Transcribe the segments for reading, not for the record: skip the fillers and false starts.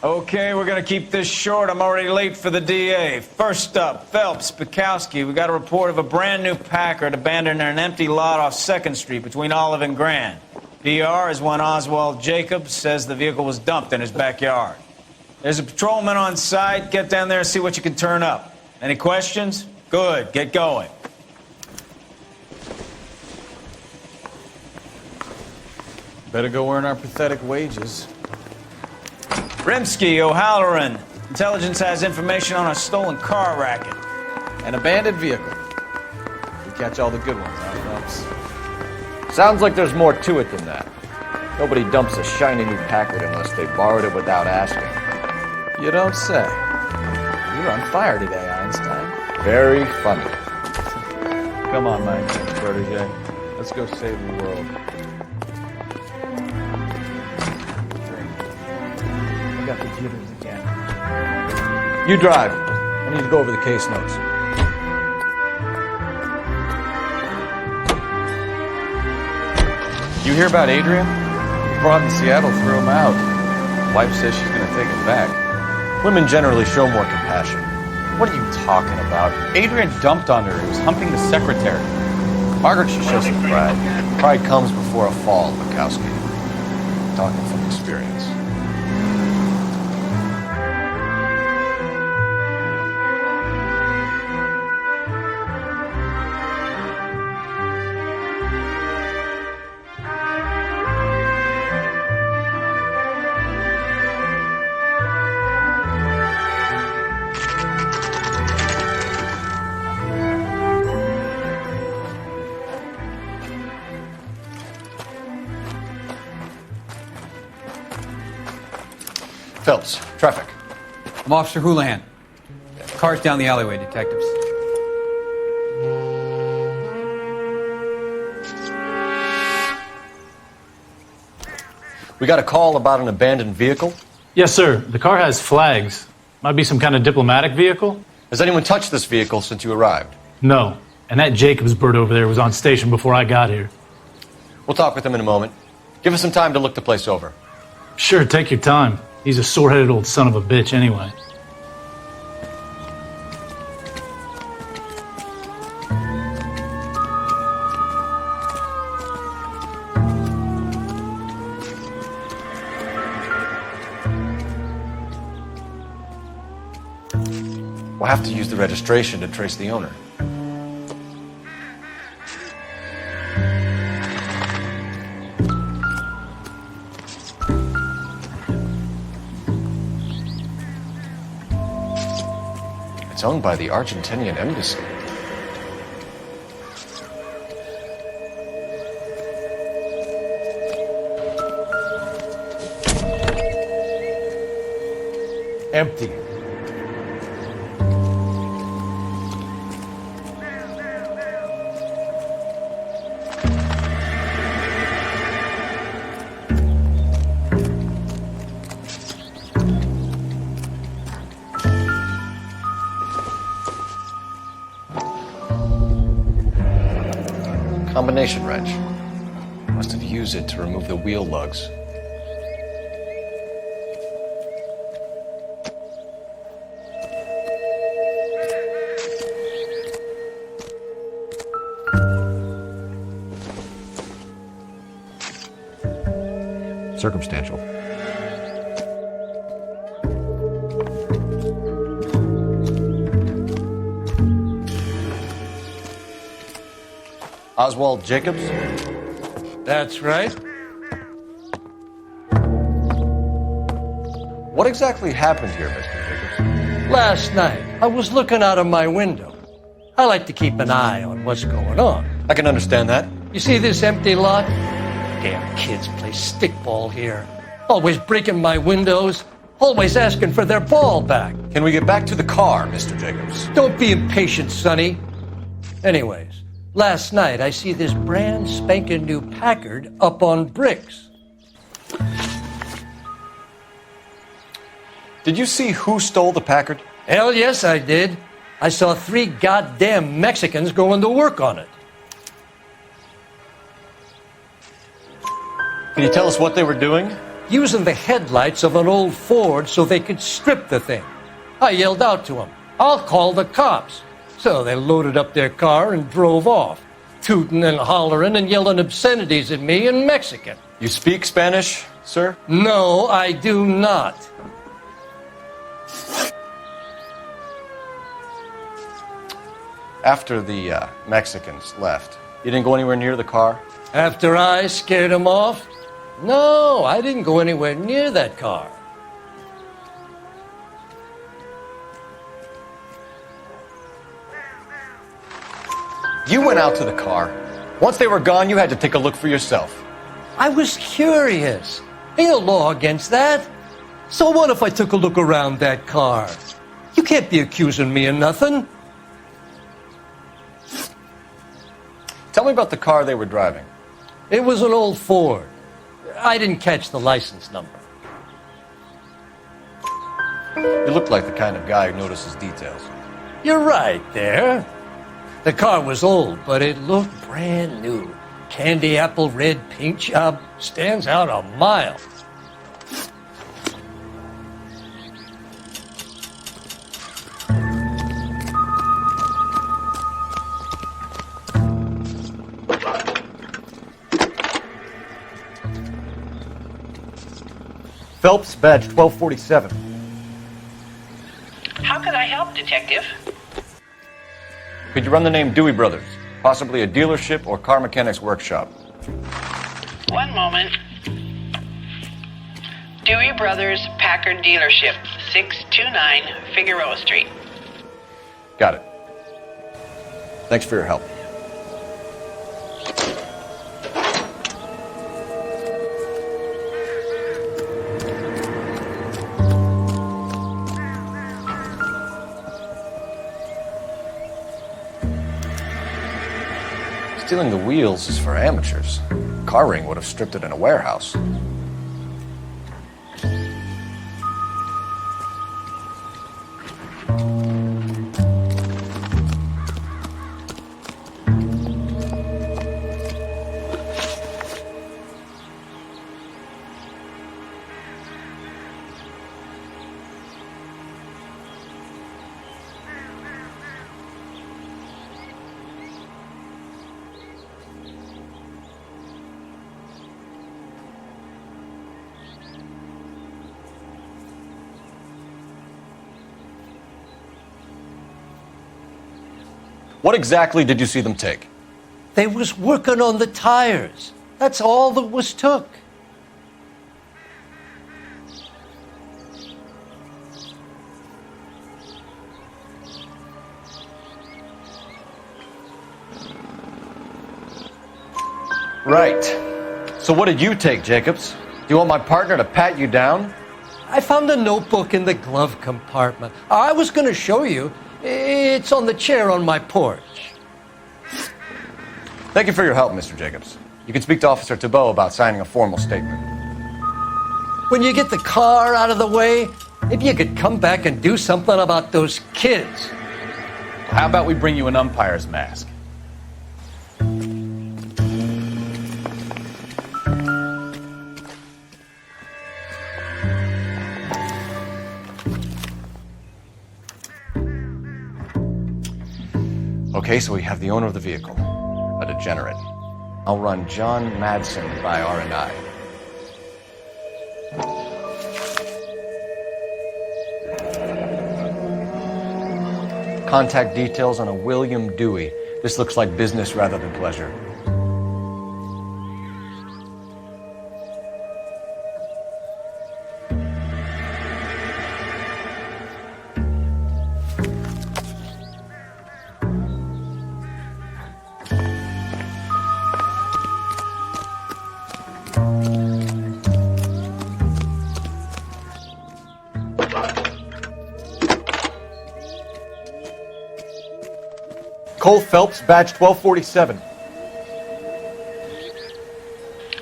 Okay, we're gonna keep this short. I'm already late for the DA. First up, Phelps, Bukowski. We got a report of a brand new Packard abandoned in an empty lot off 2nd Street between Olive and Grand. PR is one Oswald Jacobs says the vehicle was dumped in his backyard. There's a patrolman on site. Get down there and see what you can turn up. Any questions? Good, get going. Better go earn our pathetic wages. Rimsky, O'Halloran. Intelligence has information on a stolen car racket. An abandoned vehicle. We catch all the good ones, huh, Phelps? Sounds like there's more to it than that. Nobody dumps a shiny new Packard unless they borrowed it without asking. You don't say. You're on fire today, Einstein. Very funny. Come on, my protege. Let's go save the world. I got the jitters again. You drive. I need to go over the case notes. You hear about Adrian? Brought in Seattle, threw him out. Wife says she's going to take him back. Women generally show more compassion. What are you talking about? Adrian dumped on her. He was humping the secretary. Margaret should show some pride. Pride comes before a fall, Bukowski. Talking from experience. Phelps, traffic. I'm Officer Houlihan. Car's down the alleyway, detectives. We got a call about an abandoned vehicle. Yes, sir. The car has flags. Might be some kind of diplomatic vehicle. Has anyone touched this vehicle since you arrived? No. And that Jacobs bird over there was on station before I got here. We'll talk with him in a moment. Give us some time to look the place over. Sure, take your time. He's a sore-headed old son of a bitch anyway. We'll have to use the registration to trace the owner. It's owned by the Argentinian embassy. Empty. Combination wrench. Must have used it to remove the wheel lugs. Circumstantial. Oswald Jacobs? That's right. What exactly happened here, Mr. Jacobs? Last night, I was looking out of my window. I like to keep an eye on what's going on. I can understand that. You see this empty lot? Damn kids play stickball here. Always breaking my windows. Always asking for their ball back. Can we get back to the car, Mr. Jacobs? Don't be impatient, Sonny. Anyways, last night I see this brand spanking new Packard up on bricks. Did you see who stole the Packard? Hell yes, I did. I saw 3 goddamn Mexicans going to work on it. Can you tell us what they were doing? using the headlights of an old Ford so they could strip the thing. I yelled out to them, "I'll call the cops." So they loaded up their car and drove off, tooting and hollering and yelling obscenities at me in Mexican. You speak Spanish, sir? No, I do not. After the Mexicans left, you didn't go anywhere near the car? After I scared them off? No, I didn't go anywhere near that car. You went out to the car. Once they were gone, you had to take a look for yourself. I was curious. Ain't no law against that. So what if I took a look around that car? You can't be accusing me of nothing. Tell me about the car they were driving. It was an old Ford. I didn't catch the license number. You look like the kind of guy who notices details. You're right there. The car was old, but it looked brand new. Candy apple red paint job stands out a mile. Phelps, badge 1247. How could I help, Detective? Could you run the name Dewey Brothers? Possibly a dealership or car mechanics workshop. One moment. Dewey Brothers Packard Dealership, 629 Figueroa Street. Got it. Thanks for your help. Stealing the wheels is for amateurs. Car ring would have stripped it in a warehouse. What exactly did you see them take? They was working on the tires. That's all that was took. Right. So what did you take, Jacobs? Do you want my partner to pat you down? I found a notebook in the glove compartment. I was going to show you. It's on the chair on my porch. Thank you for your help, Mr. Jacobs. You can speak to Officer Thibault about signing a formal statement. When you get the car out of the way, maybe you could come back and do something about those kids. How about we bring you an umpire's mask? Okay, so we have the owner of the vehicle, a degenerate. I'll run John Madsen by R&I. Contact details on a William Dewey. This looks like business rather than pleasure. Cole Phelps, badge 1247.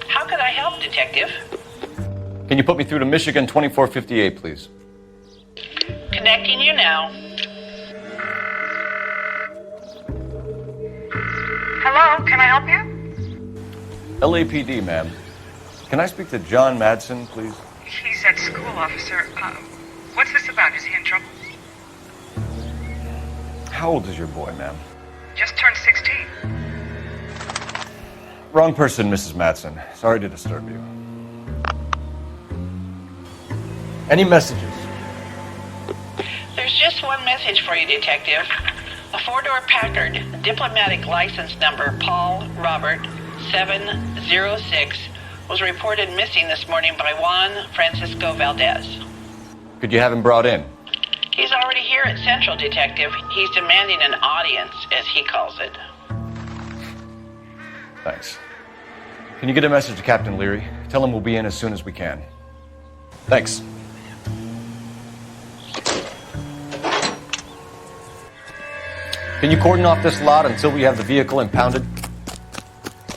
How could I help, Detective? Can you put me through to Michigan 2458, please? Connecting you now. Hello, can I help you? LAPD, ma'am. Can I speak to John Madsen, please? He's at school, officer. What's this about? Is he in trouble? How old is your boy, ma'am? Just turned 16. Wrong person, Mrs. Madsen. Sorry to disturb you. Any messages? There's just one message for you, Detective. A four-door Packard, diplomatic license number Paul Robert 706, was reported missing this morning by Juan Francisco Valdez. Could you have him brought in? He's already here at Central, Detective. He's demanding an audience, as he calls it. Thanks. Can you get a message to Captain Leary? Tell him we'll be in as soon as we can. Thanks. Can you cordon off this lot until we have the vehicle impounded?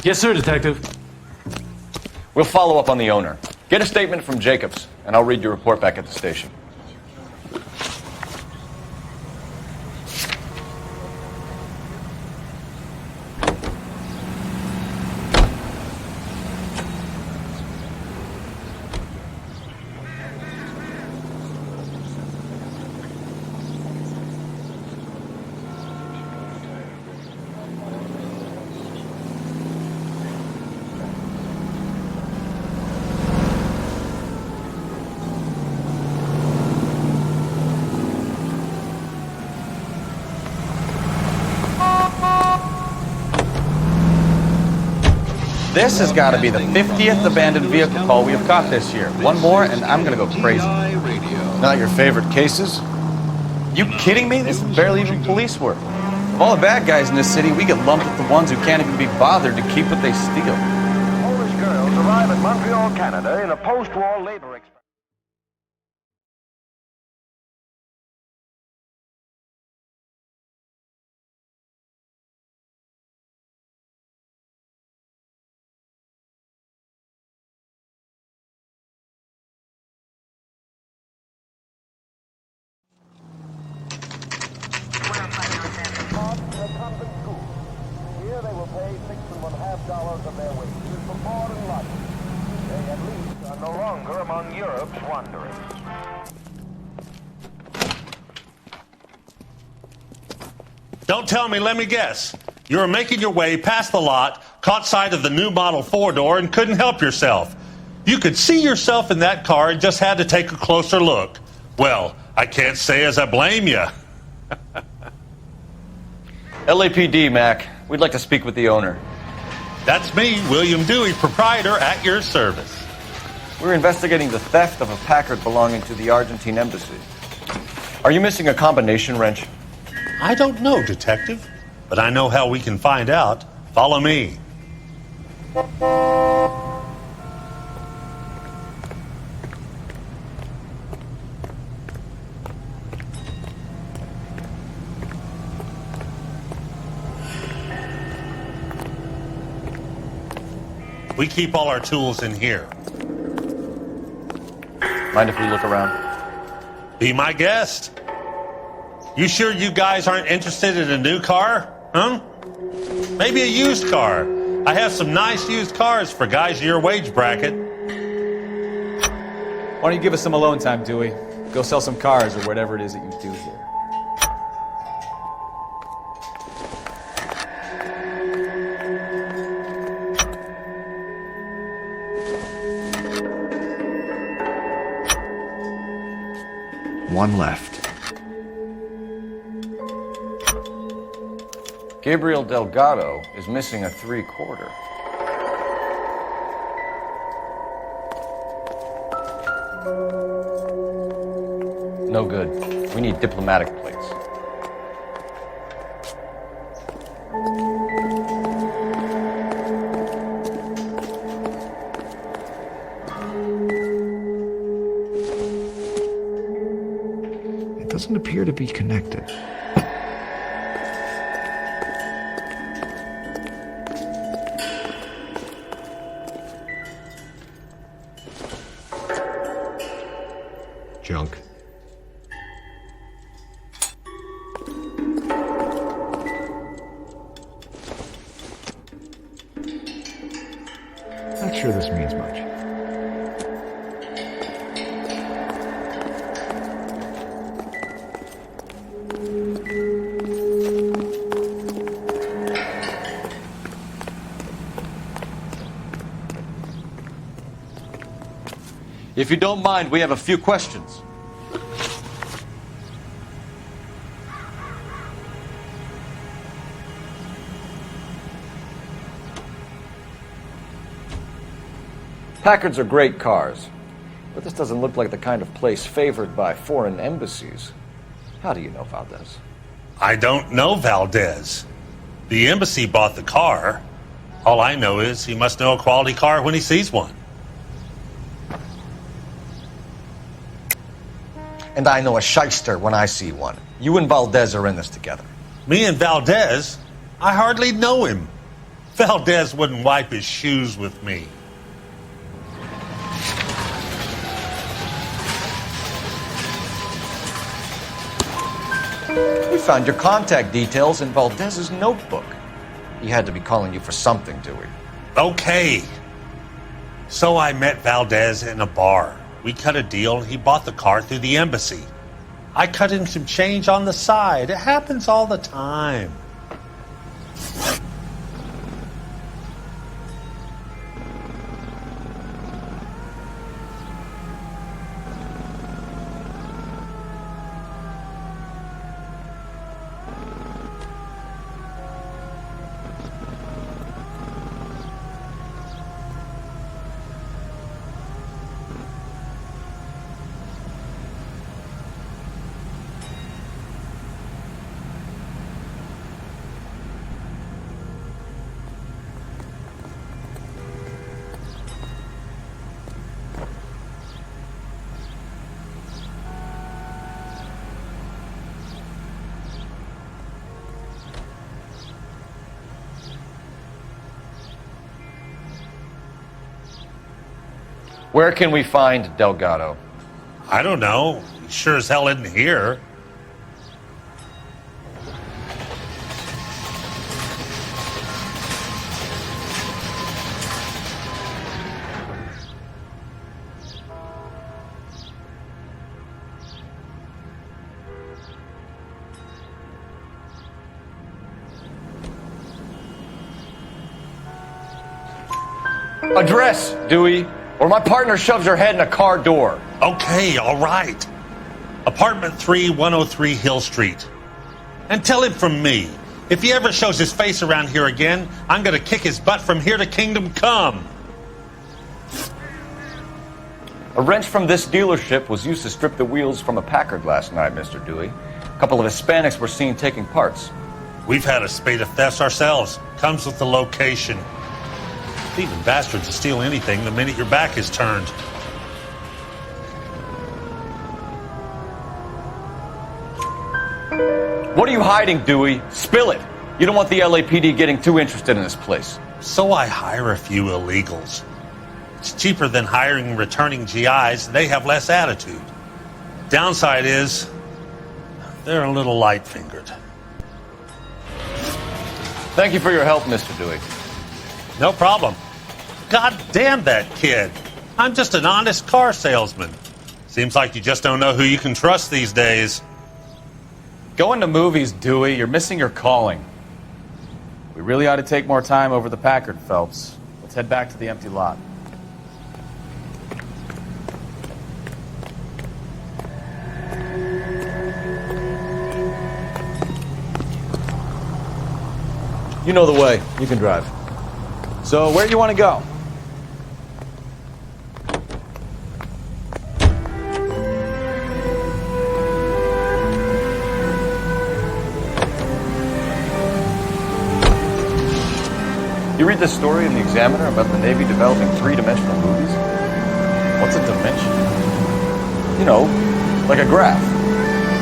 Yes, sir, Detective. We'll follow up on the owner. Get a statement from Jacobs, and I'll read your report back at the station. This has got to be the 50th abandoned vehicle call we have caught this year. One more, and I'm going to go crazy. Not your favorite cases? You kidding me? This is barely even police work. Of all the bad guys in this city, we get lumped with the ones who can't even be bothered to keep what they steal. Polish girls arrive at Montreal, Canada in a post-war labor experiment. Here they will pay $6.50 of their wages for board and lodging. They at least are no longer among Europe's wanderers. Don't tell me, let me guess. You were making your way past the lot, caught sight of the new model four-door, and couldn't help yourself. You could see yourself in that car and just had to take a closer look. Well, I can't say as I blame you. LAPD, Mac. We'd like to speak with the owner. That's me, William Dewey, proprietor, at your service. We're investigating the theft of a Packard belonging to the Argentine embassy. Are you missing a combination wrench? I don't know, Detective, but I know how we can find out. Follow me. We keep all our tools in here. Mind if we look around? Be my guest. You sure you guys aren't interested in a new car? Huh? Maybe a used car. I have some nice used cars for guys in your wage bracket. Why don't you give us some alone time, Dewey? Go sell some cars or whatever it is that you do here. One left. Gabriel Delgado is missing a 3/4. No good. We need diplomatic plates. It doesn't appear to be connected. Junk. Not sure this means much. If you don't mind, we have a few questions. Packards are great cars, but this doesn't look like the kind of place favored by foreign embassies. How do you know Valdez? I don't know Valdez. The embassy bought the car. All I know is he must know a quality car when he sees one. And I know a shyster when I see one. You and Valdez are in this together. Me and Valdez? I hardly know him. Valdez wouldn't wipe his shoes with me. We found your contact details in Valdez's notebook. He had to be calling you for something, Dewey. Okay. So I met Valdez in a bar. We cut a deal and he bought the car through the embassy. I cut him some change on the side. It happens all the time. Where can we find Delgado? I don't know. He sure as hell isn't here. Address, Dewey, or my partner shoves her head in a car door. Okay, all right. Apartment 3, 103 Hill Street. And tell him from me, if he ever shows his face around here again, I'm gonna kick his butt from here to Kingdom Come. A wrench from this dealership was used to strip the wheels from a Packard last night, Mr. Dewey. A couple of Hispanics were seen taking parts. We've had a spate of thefts ourselves. Comes with the location. Thieving bastards will steal anything the minute your back is turned. What are you hiding, Dewey? Spill it. You don't want the LAPD getting too interested in this place. So I hire a few illegals. It's cheaper than hiring returning GIs. They have less attitude. Downside is, they're a little light-fingered. Thank you for your help, Mr. Dewey. No problem. God damn that kid. I'm just an honest car salesman. Seems like you just don't know who you can trust these days. Going to movies, Dewey. You're missing your calling. We really ought to take more time over the Packard, Phelps. Let's head back to the empty lot. You know the way. You can drive. So, where do you want to go? You read this story in the Examiner about the Navy developing three-dimensional movies? What's a dimension? You know, like a graph.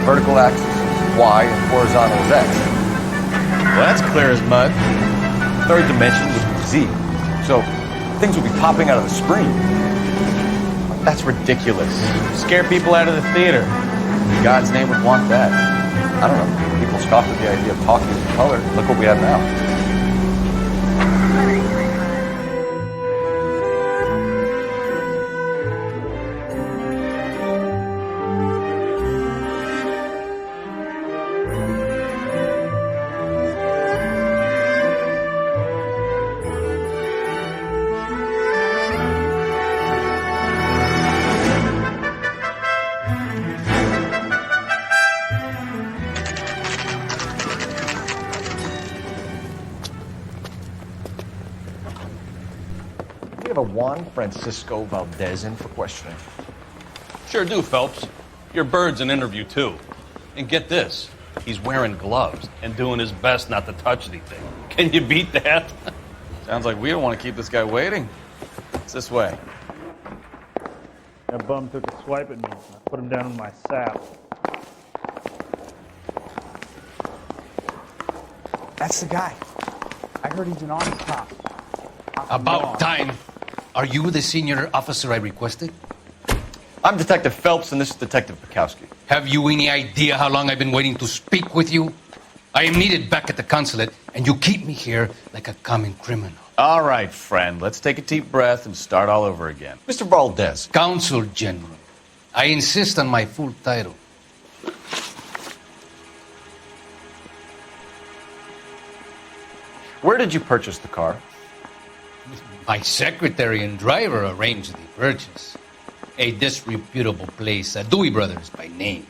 Vertical axis is Y and horizontal is X. Well, that's clear as mud. Third dimension would be Z. So things would be popping out of the screen. That's ridiculous. Scare people out of the theater. In God's name would want that. I don't know. People scoffed at the idea of talking in color. Look what we have now. a Juan Francisco Valdez in for questioning? Sure do, Phelps. Your bird's an interview, too. And get this, he's wearing gloves and doing his best not to touch anything. Can you beat that? Sounds like we don't want to keep this guy waiting. It's this way. That bum took a swipe at me. I put him down in my sap. That's the guy. I heard he's an honest cop. About time. Are you the senior officer I requested? I'm Detective Phelps, and this is Detective Bukowski. Have you any idea how long I've been waiting to speak with you? I am needed back at the consulate, and you keep me here like a common criminal. All right, friend. Let's take a deep breath and start all over again. Mr. Valdez. Consul General. I insist on my full title. Where did you purchase the car? My secretary and driver arranged the purchase. A disreputable place, Dewey Brothers by name.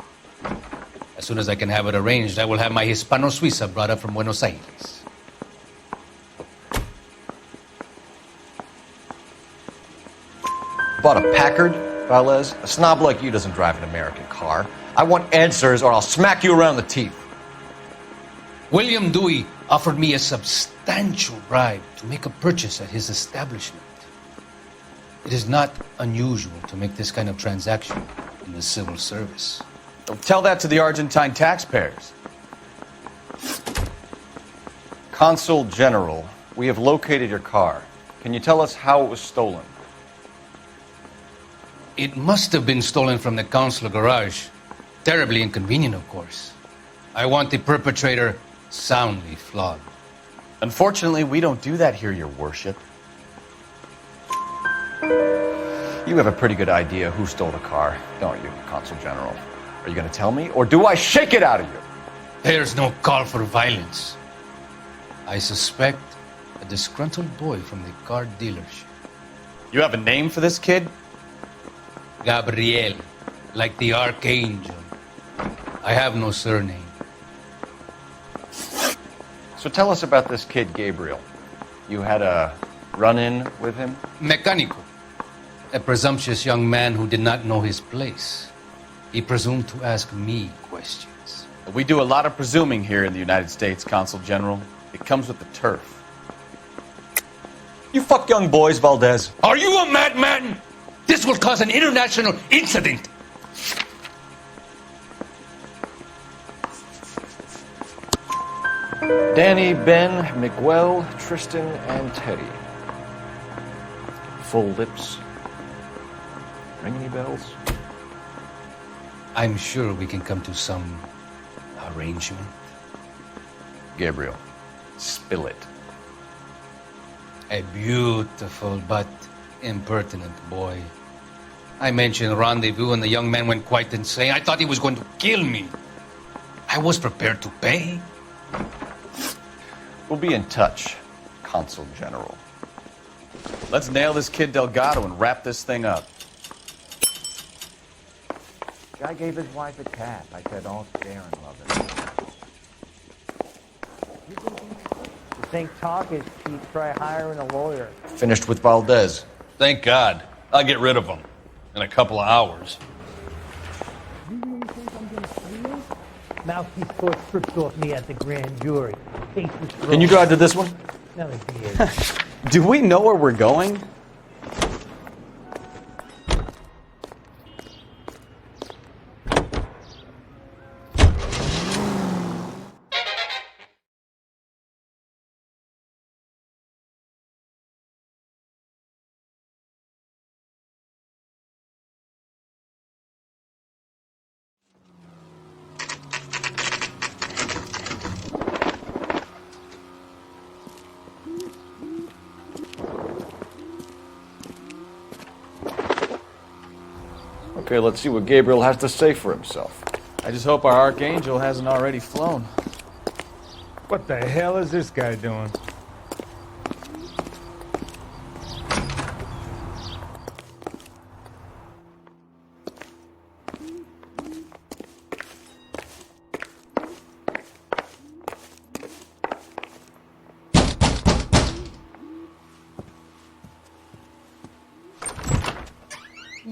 As soon as I can have it arranged, I will have my Hispano Suiza brought up from Buenos Aires. Bought a Packard, Valdez? A snob like you doesn't drive an American car. I want answers or I'll smack you around the teeth. William Dewey offered me a substantial bribe to make a purchase at his establishment. It is not unusual to make this kind of transaction in the civil service. Tell that to the Argentine taxpayers. Consul General, we have located your car. Can you tell us how it was stolen? It must have been stolen from the consular garage. Terribly inconvenient, of course. I want the perpetrator soundly flogged. Unfortunately, we don't do that here, Your Worship. You have a pretty good idea who stole the car, don't you, Consul General? Are you going to tell me, or do I shake it out of you? There's no call for violence. I suspect a disgruntled boy from the car dealership. You have a name for this kid? Gabriel, like the archangel. I have no surname. So tell us about this kid, Gabriel. You had a run-in with him? Mecánico. A presumptuous young man who did not know his place. He presumed to ask me questions. We do a lot of presuming here in the United States, Consul General. It comes with the turf. You fuck young boys, Valdez. Are you a madman? This will cause an international incident. Danny, Ben, Miguel, Tristan, and Teddy. Full lips. Ring any bells? I'm sure we can come to some arrangement. Gabriel, spill it. A beautiful but impertinent boy. I mentioned rendezvous and the young man went quite insane. I thought he was going to kill me. I was prepared to pay. We'll be in touch, Consul General. Let's nail this kid Delgado and wrap this thing up. Guy gave his wife a tap. I said, all fair and love it. You think talk is cheap? Try hiring a lawyer. Finished with Valdez. Thank God. I'll get rid of him in a couple of hours. Mouthpiece court strips off me at the grand jury. Can you drive to this one? No, it is. Do we know where we're going? Okay, let's see what Gabriel has to say for himself. I just hope our archangel hasn't already flown. What the hell is this guy doing?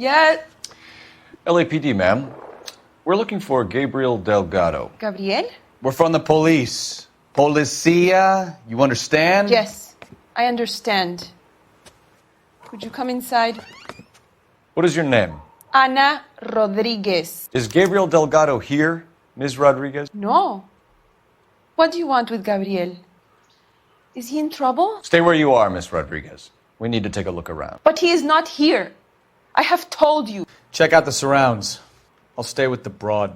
Yeah. LAPD, ma'am. We're looking for Gabriel Delgado. Gabriel? We're from the police. Policia, you understand? Yes, I understand. Could you come inside? What is your name? Ana Rodriguez. Is Gabriel Delgado here, Ms. Rodriguez? No. What do you want with Gabriel? Is he in trouble? Stay where you are, Ms. Rodriguez. We need to take a look around. But he is not here. I have told you. Check out the surrounds. I'll stay with the broad.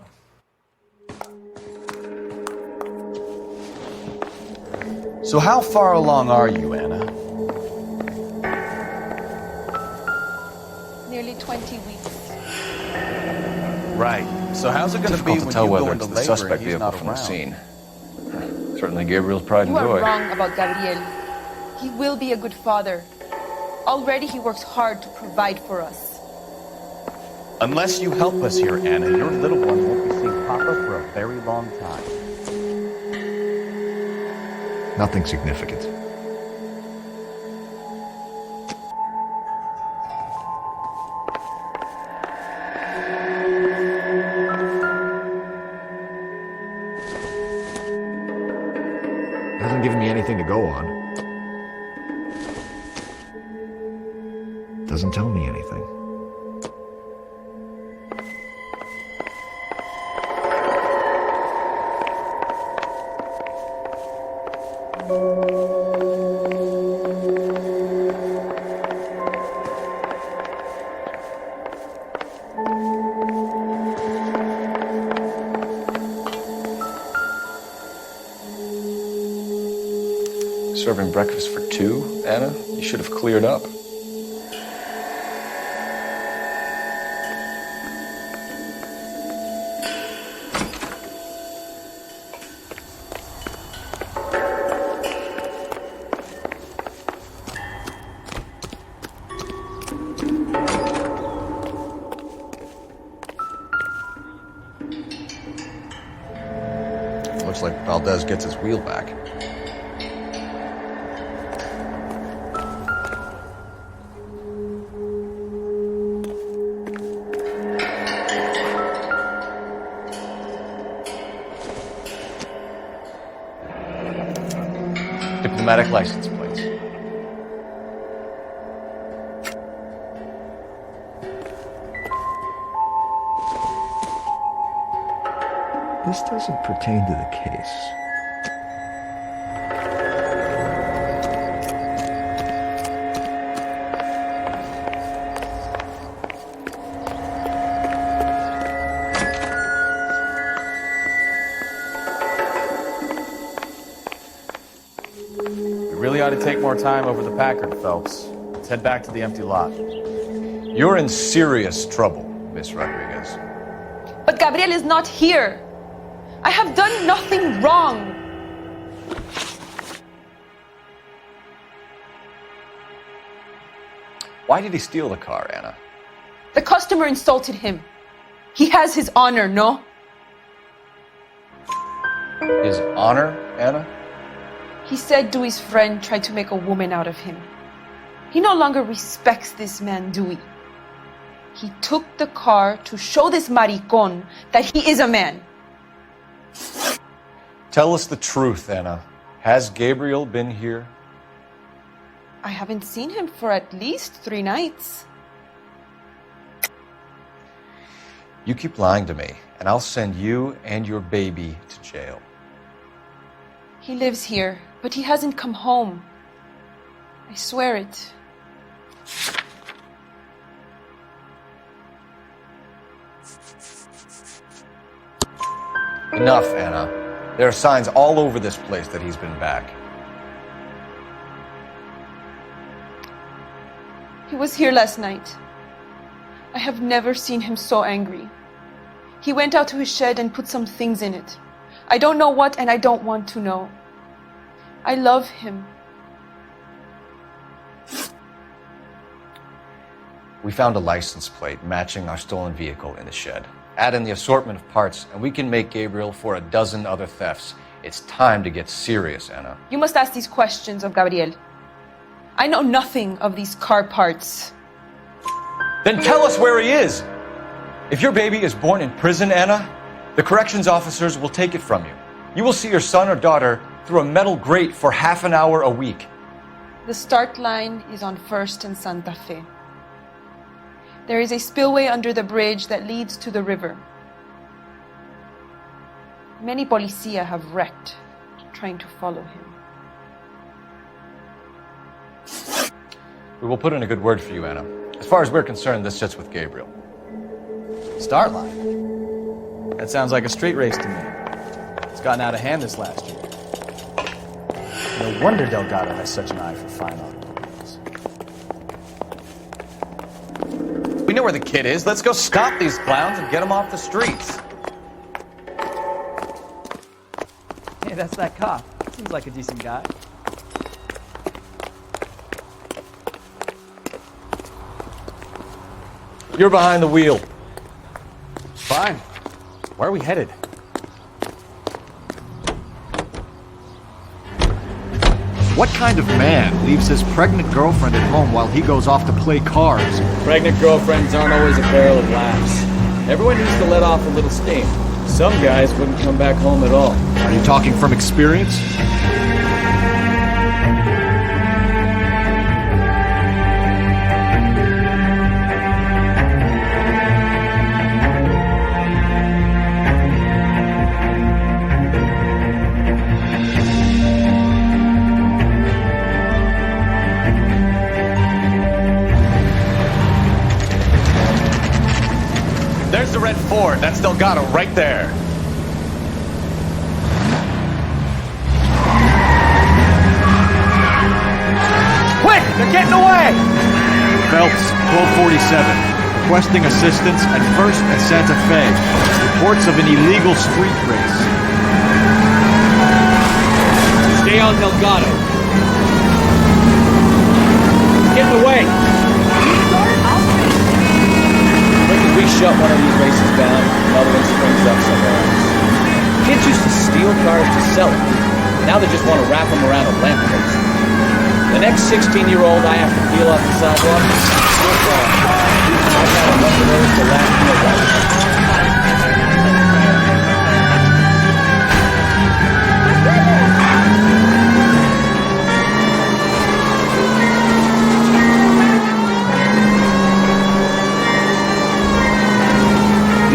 So how far along are you, Anna? Nearly 20 weeks. Right. So how's it going to be Difficult to when tell you whether go it's into the labor suspect and he's vehicle not from the around? scene. Certainly Gabriel's pride You and are joy. wrong about Gabriel. He will be a good father. Already he works hard to provide for us. Unless you help us here, Anna, your little one won't be seeing Papa for a very long time. Nothing significant. Hasn't given me anything to go on. Doesn't tell me anything. Serving breakfast for two, Anna? You should have cleared up. Looks like Valdez gets his wheel back. Diplomatic license plates. This doesn't pertain to the case. We really ought to take more time over the Packard, Phelps. Let's head back to the empty lot. You're in serious trouble, Miss Rodriguez. But Gabriel is not here. I have done nothing wrong. Why did he steal the car, Anna? The customer insulted him. He has his honor, no? His honor, Anna? He said Dewey's friend tried to make a woman out of him. He no longer respects this man, Dewey. He took the car to show this maricon that he is a man. Tell us the truth, Anna. Has Gabriel been here? I haven't seen him for at least 3 nights. You keep lying to me, and I'll send you and your baby to jail. He lives here, but he hasn't come home. I swear it. Enough, Anna. There are signs all over this place that he's been back. He was here last night. I have never seen him so angry. He went out to his shed and put some things in it. I don't know what, and I don't want to know. I love him. We found a license plate matching our stolen vehicle in the shed. Add in the assortment of parts, and we can make Gabriel for a dozen other thefts. It's time to get serious, Anna. You must ask these questions of Gabriel. I know nothing of these car parts. Then tell us where he is. If your baby is born in prison, Anna, the corrections officers will take it from you. You will see your son or daughter through a metal grate for half an hour a week. The start line is on 1st and Santa Fe. There is a spillway under the bridge that leads to the river. Many policia have wrecked trying to follow him. We will put in a good word for you, Anna. As far as we're concerned, this sits with Gabriel. Start line? That sounds like a street race to me. It's gotten out of hand this last year. No wonder Delgado has such an eye for fine automobiles. We know where the kid is. Let's go stop these clowns and get them off the streets. Hey, that's that cop. Seems like a decent guy. You're behind the wheel. Fine. Where are we headed? What kind of man leaves his pregnant girlfriend at home while he goes off to play cards? Pregnant girlfriends aren't always a barrel of laughs. Everyone needs to let off a little steam. Some guys wouldn't come back home at all. Are you talking from experience? There's the red Ford. That's Delgado right there. Quick! They're getting away! Phelps, 1247. Requesting assistance at 1st and Santa Fe. Reports of an illegal street race. Stay on Delgado. Getting away! We shut one of these races down, another one springs up somewhere else. Kids used to steal cars to sell them. Now they just want to wrap them around a lamppost. The next 16-year-old I have to peel off the sidewalk, your call. I've had enough of those to last me a lifetime.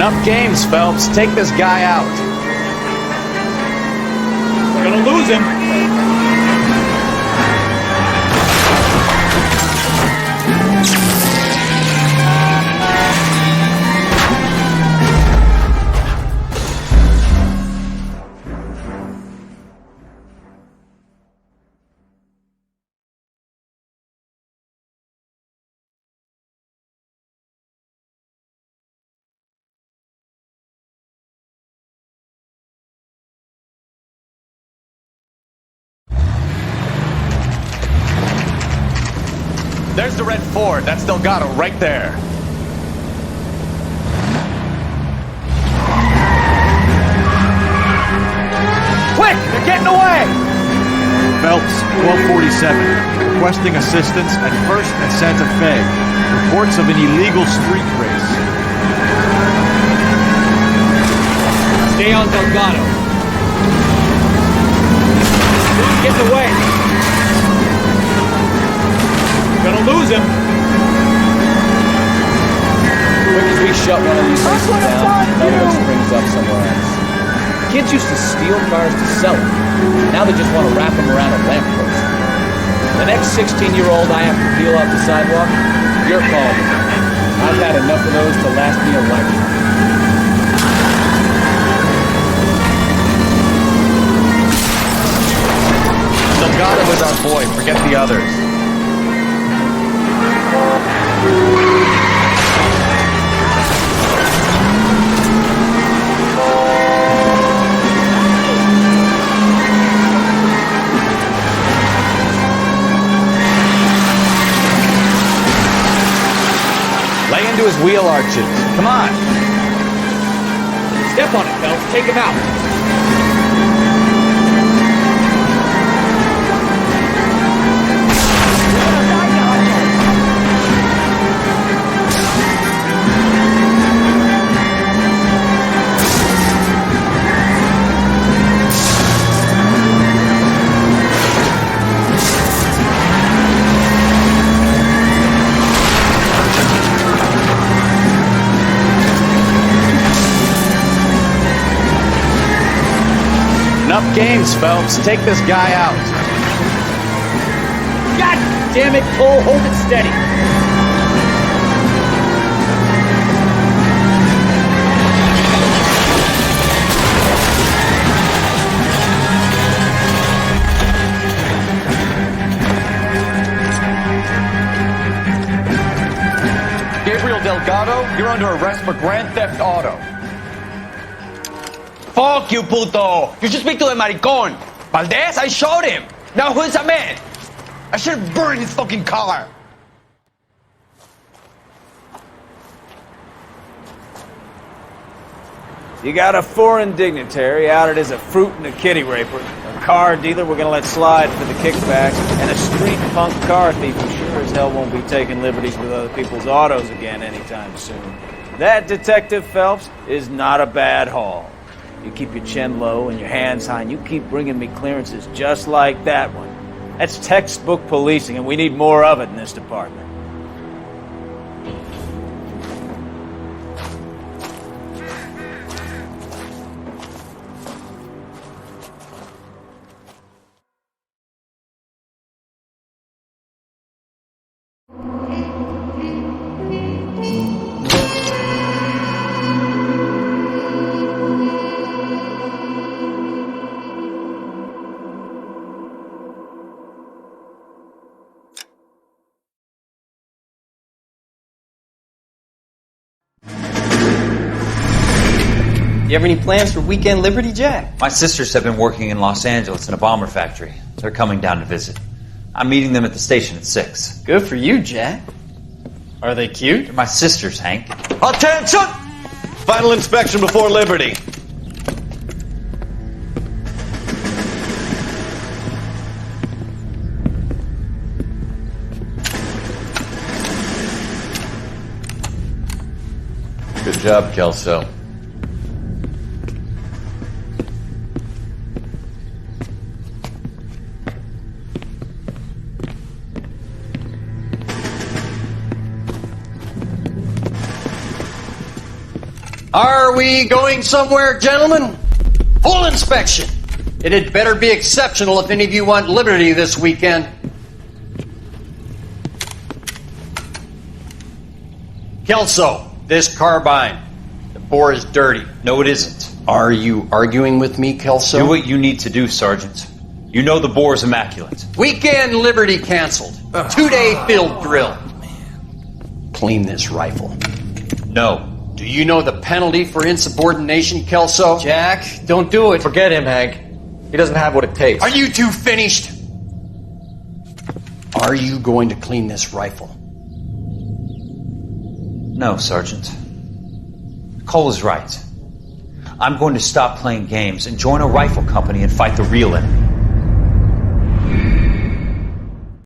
Enough games, Phelps. Take this guy out. We're gonna lose him. There's the red Ford. That's Delgado right there. Quick! They're getting away! Phelps, 1247. Requesting assistance at 1st and Santa Fe. Reports of an illegal street race. Stay on Delgado. Getting away! Gonna lose him. Quick as we shut one of these races down, another one springs up somewhere else. Kids used to steal cars to sell them. Now they just want to wrap them around a lamppost. The next 16-year-old I have to peel off the sidewalk, your call. I've had enough of those to last me a lifetime. Delgado is our boy. Forget the others. Lay into his wheel arches. Come on. Step on it, Phelps. Take him out. Enough games, Phelps. Take this guy out. God damn it, Cole. Hold it steady. Gabriel Delgado, you're under arrest for grand theft auto. Fuck you, puto! You should speak to the maricón. Valdez, I shot him. Now who's a man? I should have burned his fucking car. You got a foreign dignitary outed as a fruit and a kitty raper, a car dealer we're gonna let slide for the kickbacks, and a street punk car thief who sure as hell won't be taking liberties with other people's autos again anytime soon. That, Detective Phelps, is not a bad haul. You keep your chin low and your hands high, and you keep bringing me clearances just like that one. That's textbook policing, and we need more of it in this department. You have any plans for Weekend Liberty, Jack? My sisters have been working in Los Angeles in a bomber factory. They're coming down to visit. I'm meeting them at the station at 6. Good for you, Jack. Are they cute? They're my sisters, Hank. Attention! Final inspection before Liberty. Good job, Kelso. Are we going somewhere, gentlemen? Full inspection. It had better be exceptional if any of you want liberty this weekend. Kelso, this carbine. The bore is dirty. No, it isn't. Are you arguing with me, Kelso? Do what you need to do, Sergeant. You know the bore is immaculate. Weekend liberty canceled. 2-day field drill. Clean this rifle. No. Do you know the penalty for insubordination, Kelso? Jack, don't do it. Forget him, Hank. He doesn't have what it takes. Are you two finished? Are you going to clean this rifle? No, Sergeant. Cole is right. I'm going to stop playing games and join a rifle company and fight the real enemy.